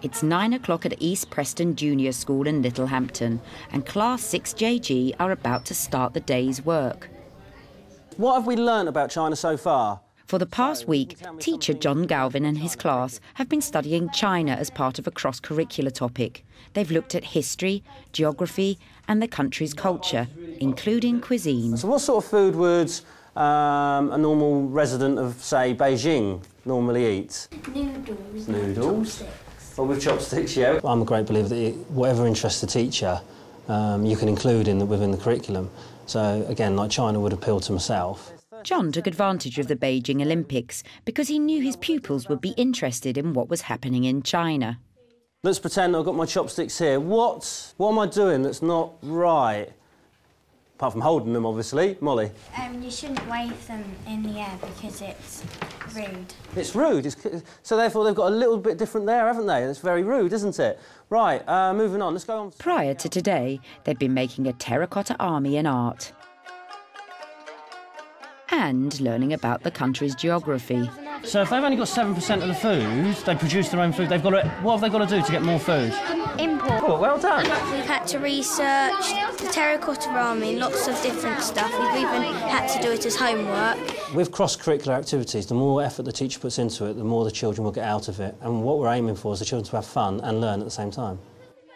It's 9 o'clock at East Preston Junior School in Littlehampton, and Class 6JG are about to start the day's work. What have we learnt about China so far? For the past week, teacher John Galvin and his class have been studying China as part of a cross-curricular topic. They've looked at history, geography and the country's culture, including cuisine. So what sort of food would a normal resident of, say, Beijing normally eat? Noodles. Noodles? Chopsticks. Well, with chopsticks, yeah. I'm a great believer that whatever interests the teacher, you can include within the curriculum. So, again, like China would appeal to myself. John took advantage of the Beijing Olympics because he knew his pupils would be interested in what was happening in China. Let's pretend I've got my chopsticks here. What am I doing that's not right? Apart from holding them, obviously. Molly? You shouldn't wave them in the air because it's rude. It's rude. So, therefore, they've got a little bit different there, haven't they? It's very rude, isn't it? Right, moving on. Let's go on. Prior to today, they'd been making a terracotta army in art and learning about the country's geography. So if they've only got 7% of the food, they produce their own food, what have they got to do to get more food? Import. Oh, well done. We've had to research the terracotta army, lots of different stuff. We've even had to do it as homework. With cross-curricular activities, the more effort the teacher puts into it, the more the children will get out of it. And what we're aiming for is the children to have fun and learn at the same time.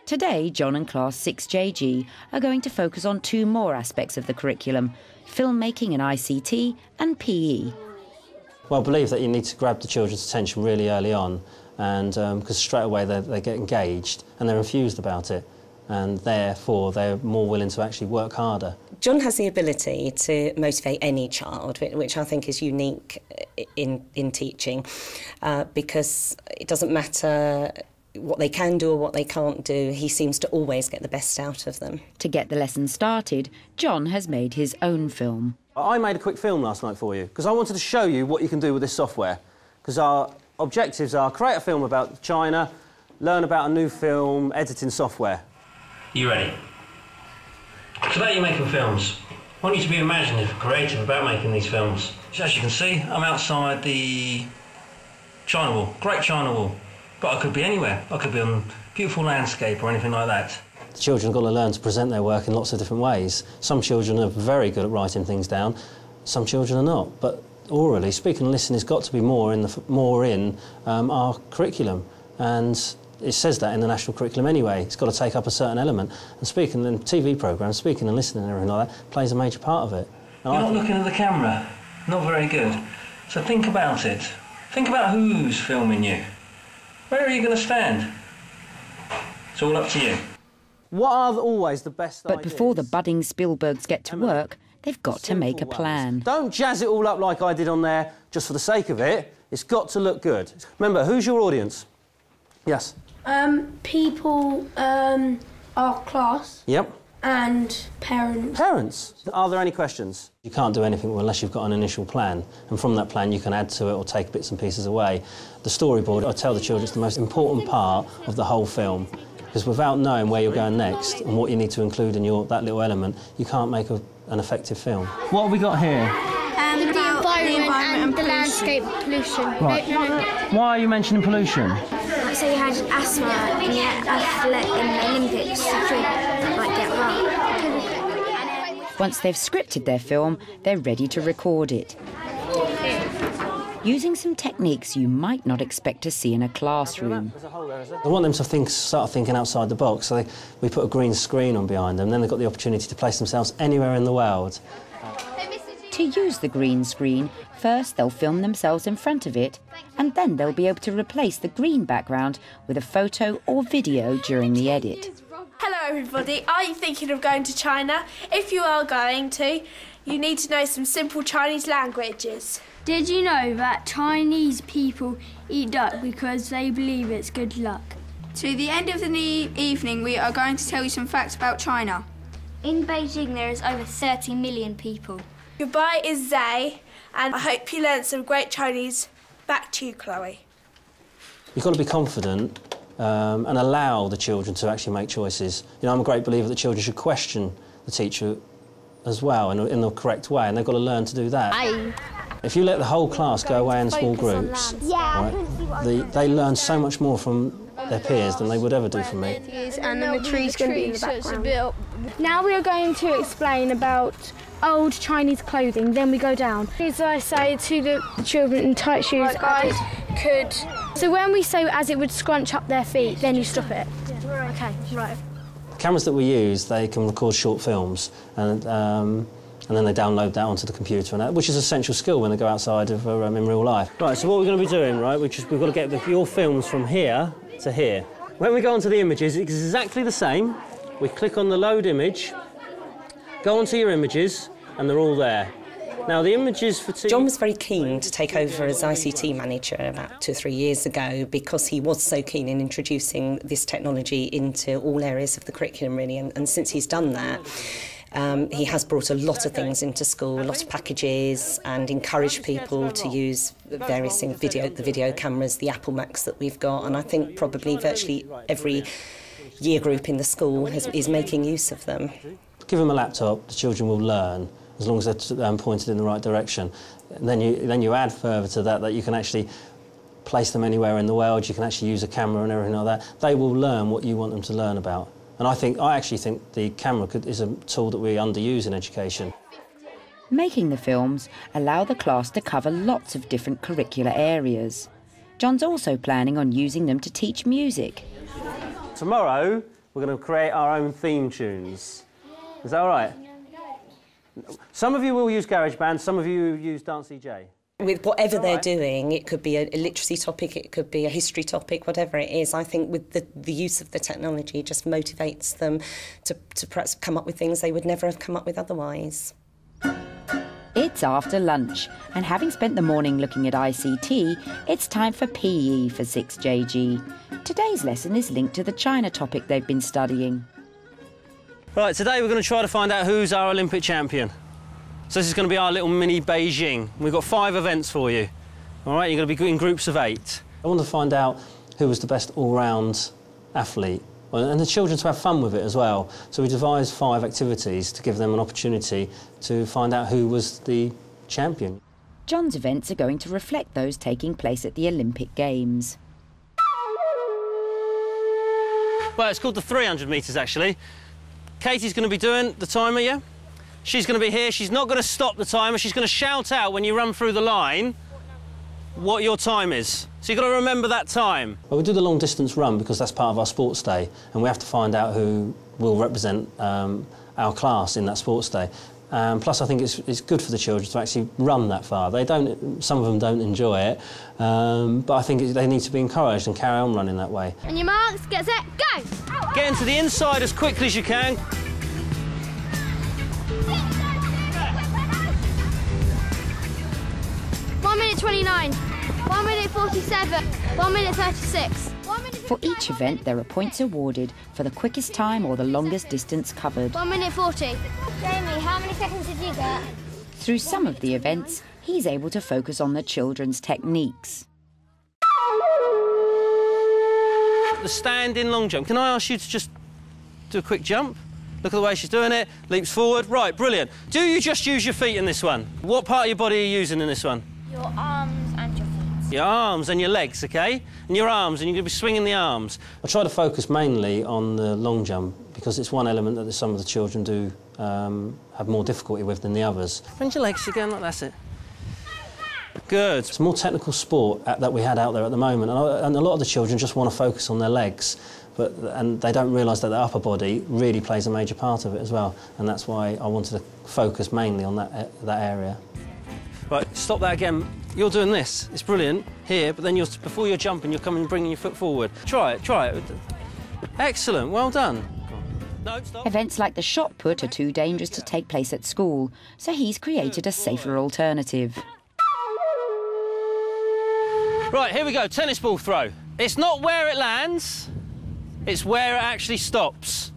Today, John and Class 6JG are going to focus on two more aspects of the curriculum: filmmaking and ICT and PE. Well, I believe that you need to grab the children's attention really early on, and because straight away they get engaged and they're enthused about it, and therefore they're more willing to actually work harder. John has the ability to motivate any child, which I think is unique in teaching, because it doesn't matter what they can do or what they can't do, he seems to always get the best out of them. To get the lesson started, John has made his own film. I made a quick film last night for you because I wanted to show you what you can do with this software, because our objectives are create a film about China, learn about a new film editing software. You ready? Today you're making films. I want you to be imaginative, creative about making these films. So as you can see, I'm outside the China Wall, Great China Wall. But I could be anywhere. I could be on a beautiful landscape or anything like that. The children have got to learn to present their work in lots of different ways. Some children are very good at writing things down, some children are not. But orally, speaking and listening has got to be more in our curriculum. And it says that in the national curriculum anyway. It's got to take up a certain element. And speaking in TV programmes, speaking and listening and everything like that plays a major part of it. And you're not looking at the camera. Not very good. So think about it. Think about who's filming you. Where are you going to stand? It's all up to you. What are always the best But ideas? before the budding Spielbergs get to work, they've got to make a plan. Don't jazz it all up like I did on there just for the sake of it. It's got to look good. Remember, who's your audience? Yes? People, our class. Yep. And parents. Parents. Are there any questions? You can't do anything unless you've got an initial plan, and from that plan you can add to it or take bits and pieces away. The storyboard, I tell the children, is the most important part of the whole film, because without knowing where you're going next and what you need to include in that little element, you can't make an effective film. What have we got here? The environment and the landscape pollution. Right. Why are you mentioning pollution? So you had asthma and you had in the Olympics to get well. Once they've scripted their film, they're ready to record it, using some techniques you might not expect to see in a classroom. I want them to start thinking outside the box, so we put a green screen on behind them, then they've got the opportunity to place themselves anywhere in the world. To use the green screen, first they'll film themselves in front of it, and then they'll be able to replace the green background with a photo or video during the edit. Hello everybody, are you thinking of going to China? If you are going to, you need to know some simple Chinese languages. Did you know that Chinese people eat duck because they believe it's good luck? To the end of the evening, we are going to tell you some facts about China. In Beijing, there is over 30 million people. Goodbye is Zay, and I hope you learned some great Chinese. Back to you, Chloe. You've got to be confident and allow the children to actually make choices. You know, I'm a great believer that children should question the teacher as well in the correct way, and they've got to learn to do that. If you let the whole class go away in small groups, right, they learn so much more from their peers than they would ever do from me. And then the tree's going to be in the background. Now we are going to explain about old Chinese clothing, then we go down. As I say to the children in tight shoes, I could... So when we say as it would scrunch up their feet, then you stop it. Yeah. OK, right. The cameras that we use, they can record short films and then they download that onto the computer, which is an essential skill when they go outside of in real life. Right, so what we're going to be doing, right, we've got to get your films from here to here. When we go onto the images, it's exactly the same. We click on the load image, go onto your images, and they're all there. Now, the images for... John was very keen to take over as ICT manager about 2 or 3 years ago because he was so keen in introducing this technology into all areas of the curriculum, really, and since he's done that, he has brought a lot of things into school, a lot of packages, and encouraged people to use various things, the video cameras, the Apple Macs that we've got, and I think probably virtually every year group in the school is making use of them. Give them a laptop, the children will learn, as long as they're pointed in the right direction. And then you add further to that you can actually place them anywhere in the world, you can actually use a camera and everything like that. They will learn what you want them to learn about. And I actually think the camera is a tool that we underuse in education. Making the films allow the class to cover lots of different curricular areas. John's also planning on using them to teach music. Tomorrow, we're going to create our own theme tunes. Is that all right? Some of you will use GarageBand, some of you use Dance EJ. With whatever they're doing, it could be a literacy topic, it could be a history topic, whatever it is, I think with the use of the technology just motivates them to perhaps come up with things they would never have come up with otherwise. It's after lunch, and having spent the morning looking at ICT, it's time for PE for 6JG. Today's lesson is linked to the China topic they've been studying. Right, today we're going to try to find out who's our Olympic champion. So this is going to be our little mini Beijing. We've got 5 events for you. All right, you're going to be in groups of 8. I want to find out who was the best all-round athlete, and the children to have fun with it as well. So we devised 5 activities to give them an opportunity to find out who was the champion. John's events are going to reflect those taking place at the Olympic Games. Well, it's called the 300 metres, actually. Katie's going to be doing the timer, yeah? She's going to be here. She's not going to stop the timer. She's going to shout out when you run through the line what your time is. So you've got to remember that time. Well, we do the long distance run because that's part of our sports day, and we have to find out who will represent our class in that sports day. Plus, I think it's good for the children to actually run that far. Some of them don't enjoy it, but I think they need to be encouraged and carry on running that way. On your marks, get set, go! Get into the inside as quickly as you can. 1 minute 29, 1 minute 47, 1 minute 36. For each event, there are points awarded for the quickest time or the longest distance covered. 1 minute 40. Jamie, how many seconds did you get? Through some of the events, he's able to focus on the children's techniques. The stand-in long jump. Can I ask you to just do a quick jump? Look at the way she's doing it. Leaps forward. Right, brilliant. Do you just use your feet in this one? What part of your body are you using in this one? Your arms and your feet. Your arms and your legs, OK? And your arms, and you're going to be swinging the arms. I try to focus mainly on the long jump because it's one element that some of the children do have more difficulty with than the others. Bend your legs again, like that's it. Good. It's a more technical sport that we had out there at the moment, and a lot of the children just want to focus on their legs, and they don't realise that their upper body really plays a major part of it as well, and that's why I wanted to focus mainly on that area. Right, stop that again. You're doing this. It's brilliant here, but then before you're jumping, you're coming and bringing your foot forward. Try it. Excellent. Well done. No, stop. Events like the shot put are too dangerous to take place at school, so he's created a safer alternative. Right, here we go. Tennis ball throw. It's not where it lands, it's where it actually stops.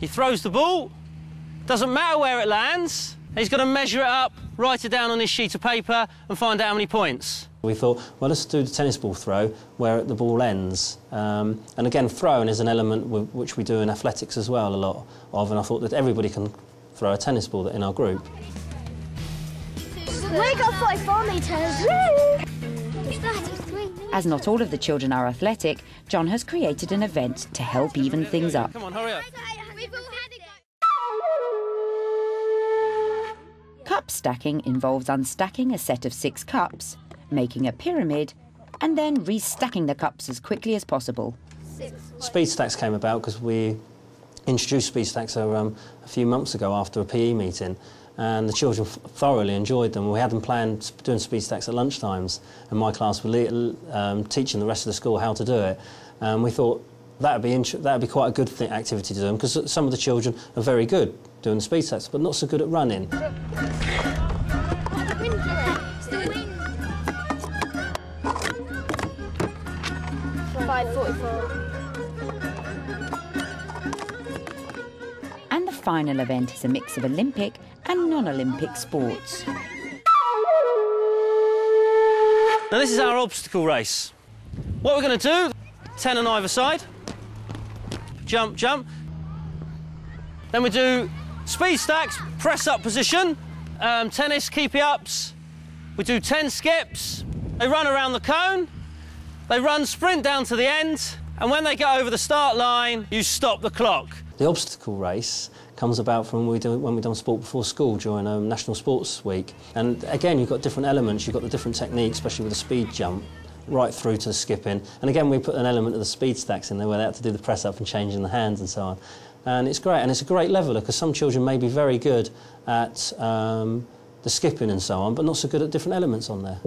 He throws the ball. Doesn't matter where it lands. He's got to measure it up, write it down on his sheet of paper and find out how many points. We thought, well, let's do the tennis ball throw where the ball ends. And again, throwing is an element which we do in athletics as well, a lot of, and I thought that everybody can throw a tennis ball in our group. We got 44 metres. As not all of the children are athletic, John has created an event to help even things up. Come on, hurry up. Cup stacking involves unstacking a set of 6 cups, making a pyramid, and then restacking the cups as quickly as possible. Speed stacks came about because we introduced speed stacks a few months ago after a PE meeting, and the children thoroughly enjoyed them. We had them planned doing speed stacks at lunchtimes, and my class were teaching the rest of the school how to do it. And we thought that'd be quite a good activity to do, because some of the children are very good doing the speed stacks, but not so good at running. 5:44. And the final event is a mix of Olympic and non-Olympic sports. Now this is our obstacle race. What we're going to do, 10 on either side, jump, jump. Then we do speed stacks, press up position, tennis, keepy ups. We do 10 skips. They run around the cone, they run, sprint down to the end, and when they get over the start line, you stop the clock. The obstacle race comes about from when we've done sport before school during National Sports Week. And again, you've got different elements, you've got the different techniques, especially with the speed jump, right through to the skipping. And again, we put an element of the speed stacks in there where they had to do the press up and changing the hands and so on. And it's great, and it's a great leveller, because some children may be very good at the skipping and so on, but not so good at different elements on there.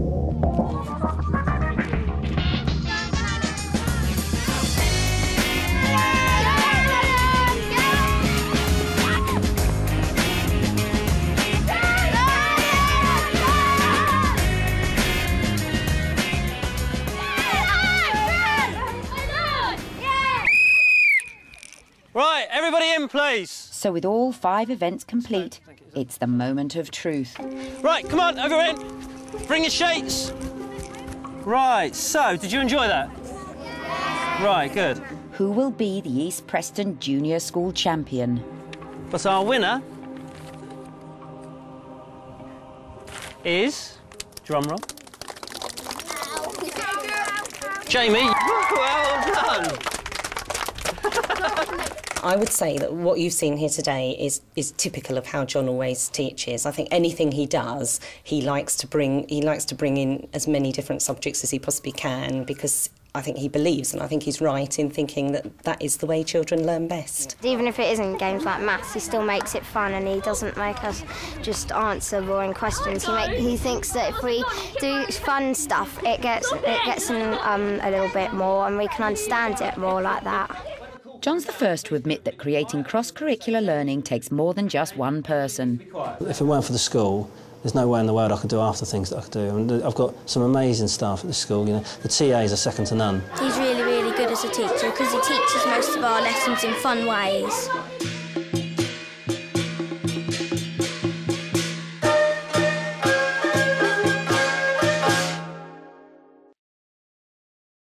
Right, everybody in, please. So with all 5 events complete, it's the moment of truth. Right, come on, everyone in. Bring your sheets. Right, so, did you enjoy that? Yeah. Right, good. Who will be the East Preston Junior School champion? But our winner is, drum roll, Jamie. Well done. I would say that what you've seen here today is typical of how John always teaches. I think anything he does, he likes to bring in as many different subjects as he possibly can, because I think he believes, and I think he's right in thinking that that is the way children learn best. Even if it isn't games like maths, he still makes it fun, and he doesn't make us just answer boring questions. He thinks that if we do fun stuff, it gets in a little bit more, and we can understand it more like that. John's the first to admit that creating cross-curricular learning takes more than just one person. If it weren't for the school, there's no way in the world I could do half the things that I could do. And I've got some amazing staff at the school, you know. The TAs are second to none. He's really, really good as a teacher, because he teaches most of our lessons in fun ways.